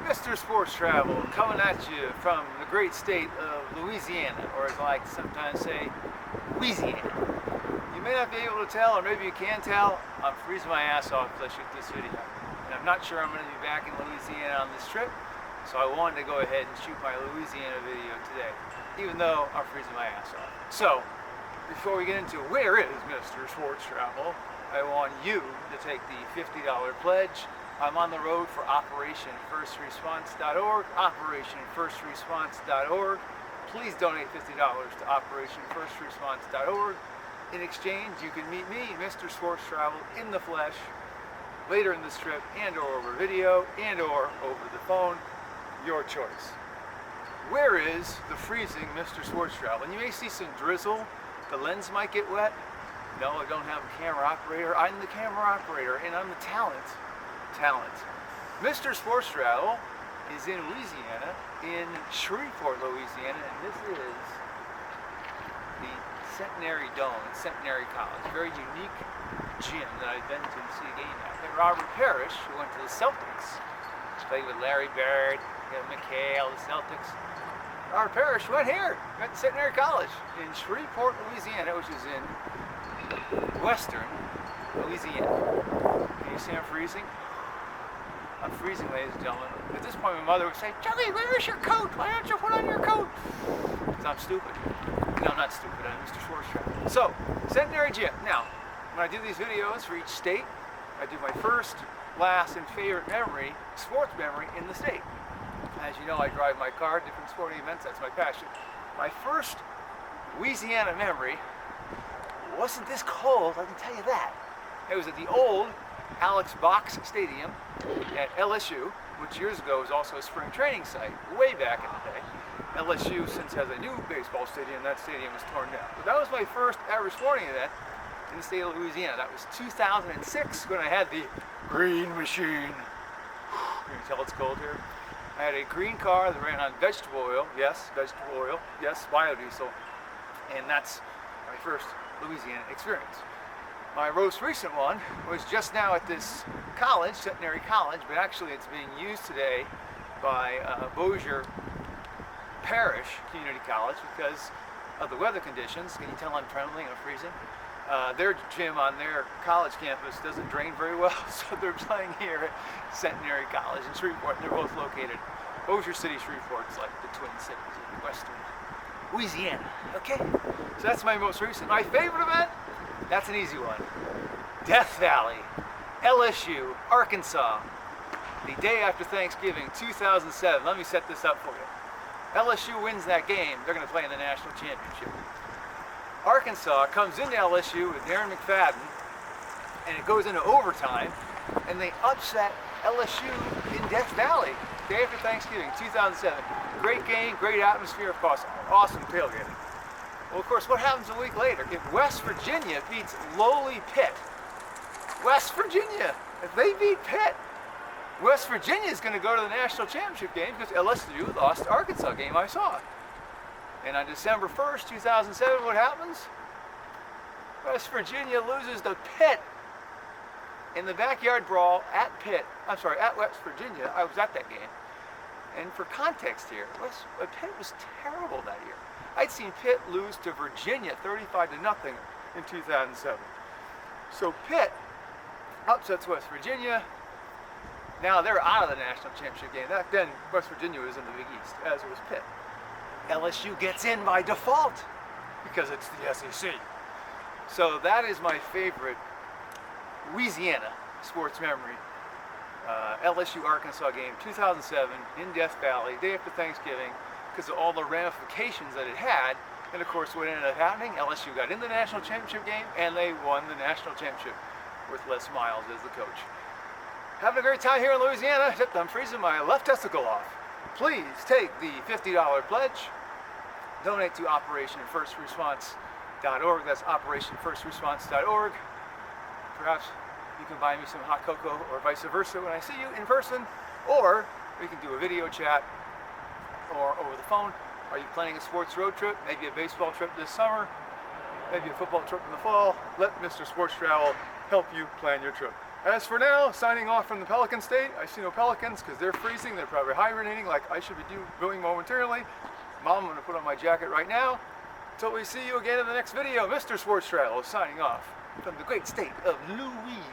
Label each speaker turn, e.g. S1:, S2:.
S1: Mr. Sports Travel coming at you from the great state of Louisiana, or as I like to sometimes say, Wie-siana. You may not be able to tell, or maybe you can tell, I'm freezing my ass off as I shoot this video. And I'm not sure I'm going to be back in Louisiana on this trip, so I wanted to go ahead and shoot my Louisiana video today, even though I'm freezing my ass off. So, before we get into where is Mr. Sports Travel, I want you to take the $50 pledge. I'm on the road for OperationFirstResponse.org, OperationFirstResponse.org. Please donate $50 to OperationFirstResponse.org. In exchange, you can meet me, Mr. Sports Travel, in the flesh later in this trip, and or over video, and or over the phone, your choice. Where is the freezing Mr. Sports Travel? And you may see some drizzle, the lens might get wet. No, I don't have a camera operator. I'm the camera operator, and I'm the talent. Mr. Sports Travel is in Louisiana, in Shreveport, Louisiana, and this is the Centenary Dome at Centenary College. Very unique gym that I've been to see a game at. And Robert Parrish, who went to the Celtics, played with Larry Bird, McHale, the Celtics. Robert Parrish went here, went to Centenary College in Shreveport, Louisiana, which is in western Louisiana. Can you see I'm freezing? I'm freezing, ladies and gentlemen. At this point, my mother would say, "Joey, where's your coat? Why don't you put on your coat?" Because I'm stupid. No, I'm not stupid. I'm Mr. Sports Travel. So, Centenary Gym. Now, when I do these videos for each state, I do my first, last, and favorite memory, sports memory in the state. As you know, I drive my car to different sporting events. That's my passion. My first Louisiana memory wasn't this cold, I can tell you that. It was at the old Alex Box Stadium at LSU, which years ago was also a spring training site, way back in the day. LSU since has a new baseball stadium, that stadium was torn down. But that was my first ever sporting event in the state of Louisiana. That was 2006 when I had the green machine. Can you tell it's cold here? I had a green car that ran on vegetable oil, yes, biodiesel, and that's my first Louisiana experience. My most recent one was just now at this college, Centenary College, but actually it's being used today by Bossier Parish Community College because of the weather conditions. Can you tell I'm trembling, I'm freezing? Their gym on their college campus doesn't drain very well, so they're playing here at Centenary College in Shreveport. They're both located. Bossier City, Shreveport is like the twin cities of western Louisiana, okay? So that's my most recent. My favorite event? That's an easy one. Death Valley, LSU, Arkansas, the day after Thanksgiving, 2007. Let me set this up for you. LSU wins that game, they're going to play in the national championship. Arkansas comes into LSU with Darren McFadden, and it goes into overtime, and they upset LSU in Death Valley, day after Thanksgiving, 2007. Great game, great atmosphere, of course, awesome tailgating. Well, of course, what happens a week later? If West Virginia beats lowly Pitt, West Virginia, if they beat Pitt, West Virginia is going to go to the national championship game because LSU lost the Arkansas game I saw. And on December 1st, 2007, what happens? West Virginia loses to Pitt in the Backyard Brawl at West Virginia. I was at that game. And for context here, Pitt was terrible that year. I'd seen Pitt lose to Virginia 35-0 in 2007. So Pitt upsets West Virginia. Now they're out of the national championship game. Back then, West Virginia was in the Big East, as was Pitt. LSU gets in by default because it's the SEC. So that is my favorite Louisiana sports memory. LSU Arkansas game, 2007 in Death Valley, day after Thanksgiving, because of all the ramifications that it had. And of course, what ended up happening, LSU got in the national championship game, and they won the national championship with Les Miles as the coach. Having a great time here in Louisiana, except I'm freezing my left testicle off. Please take the $50 pledge. Donate to OperationFirstResponse.org. That's OperationFirstResponse.org. Perhaps you can buy me some hot cocoa or vice versa when I see you in person, or we can do a video chat or over the phone. Are you planning a sports road trip? Maybe a baseball trip this summer, maybe a football trip in the fall? Let Mr. Sports Travel help you plan your trip. As for now, signing off from the Pelican State. I see no pelicans because they're freezing. They're probably hibernating like I should be doing momentarily. Mom, I'm going to put on my jacket right now. Until we see you again in the next video, Mr. Sports Travel signing off from the great state of Louisiana.